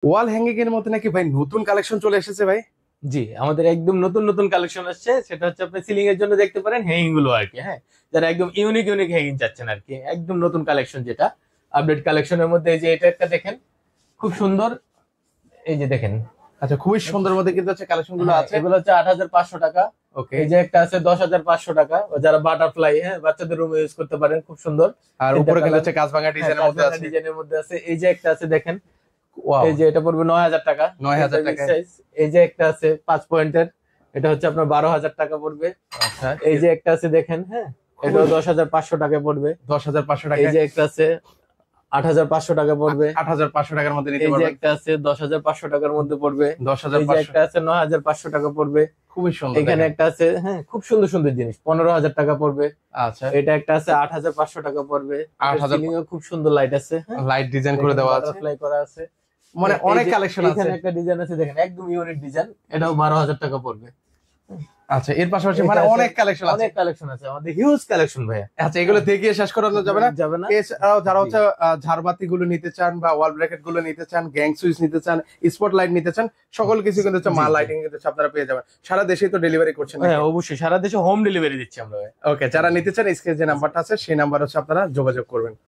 Wall hanging এর মধ্যে নাকি ভাই নতুন কালেকশন চলে এসেছে ভাই? জি, আমাদের একদম নতুন নতুন কালেকশন আসছে। সেটা হচ্ছে আপনি সিলিং এর জন্য দেখতে পারেন হ্যাঙ্গিং গুলো আর কি। হ্যাঁ, যারা একদম ইউনিক ইউনিক হ্যাঙ্গিং চাচ্ছেন আর কি, একদম নতুন কালেকশন, যেটা আপডেট কালেকশনের মধ্যে। এই যে এটা একটা দেখেন, খুব সুন্দর। এই যে দেখেন, আচ্ছা, খুবই সুন্দর মধ্যে কিন্তু হচ্ছে কালেকশন গুলো আছে। এগুলো হচ্ছে 8,500 টাকা। ওকে। এই যে একটা আছে 10,500 টাকা, যারা বাটারফ্লাই, হ্যাঁ, বাচ্চাদের রুমে ইউজ করতে পারেন, খুব সুন্দর। আর তিনটা উপরে কিন্তু কালার, হচ্ছে কাজ ভাঙা ডিজাইনের মধ্যে আছে। ডিজাইনের মধ্যে আছে। এই যে একটা আছে দেখেন, ওয়াও, এই যে এটা পড়বে 9,000 টাকা। 9,000 টাকায়। সাইজ। এই যে একটা আছে 5 পয়েন্টের, এটা হচ্ছে আপনার 12,000 টাকা পড়বে। আচ্ছা, এই যে একটা আছে দেখেন, হ্যাঁ, এটাও 10,500 টাকায় পড়বে। 10,500 এই টাকায়। যে একটা আছে 8,500 টাকা পড়বে। 8,500 টাকার মধ্যে নিতে এই যে পারবেন। একটা আছে 10,500 টাকার মধ্যে পড়বে। এই যে 10,500। একটা আছে 9,500 টাকা পড়বে। খুবই সুন্দর এখানে দেখেন। একটা আছে, হ্যাঁ, খুব সুন্দর সুন্দর জিনিস, 15,000 টাকা পড়বে। আচ্ছা, এটা একটা আছে 8,500 টাকা পড়বে। 8,000 সিলিং এ খুব সুন্দর লাইট আছে, হ্যাঁ, লাইট ডিজাইন করে দেওয়া আছে। বাটারফ্লাই করা আছে। মানে এই অনেক যে কালেকশন আছে। এখানে একটা ডিজাইন আছে দেখেন, একদম ইউনিক ডিজাইন, এটাও 12,000 টাকা পড়বে। আচ্ছা, এর পাশাপাশি মানে এটা আছে, অনেক কালেকশন আছে। অনেক কালেকশন আছে, আমাদের হিউজ কালেকশন ভাইয়া। আচ্ছা, এগুলো দেখিয়ে শেষ করানো যাবে না। যাবে না। এছাড়াও যারা জি। হচ্ছে ঝাড়বাতি গুলো নিতে চান বা ওয়াল ব্র্যাকেট গুলো নিতে চান, গ্যাং সুইচ নিতে চান, স্পট লাইট নিতে চান, সকল কিছু কিন্তু হচ্ছে জি, মা জি। লাইটিং কিন্তু হচ্ছে আপনারা পেয়ে যাবেন। সারা দেশেই তো ডেলিভারি করছেন। হ্যাঁ, অবশ্যই সারা দেশে হোম ডেলিভারি দিচ্ছি আমরা ভাই। ওকে, যারা নিতে চান স্ক্রিনে যে নাম্বারটা আছে সেই নাম্বার হচ্ছে আপনারা যোগাযোগ করবেন।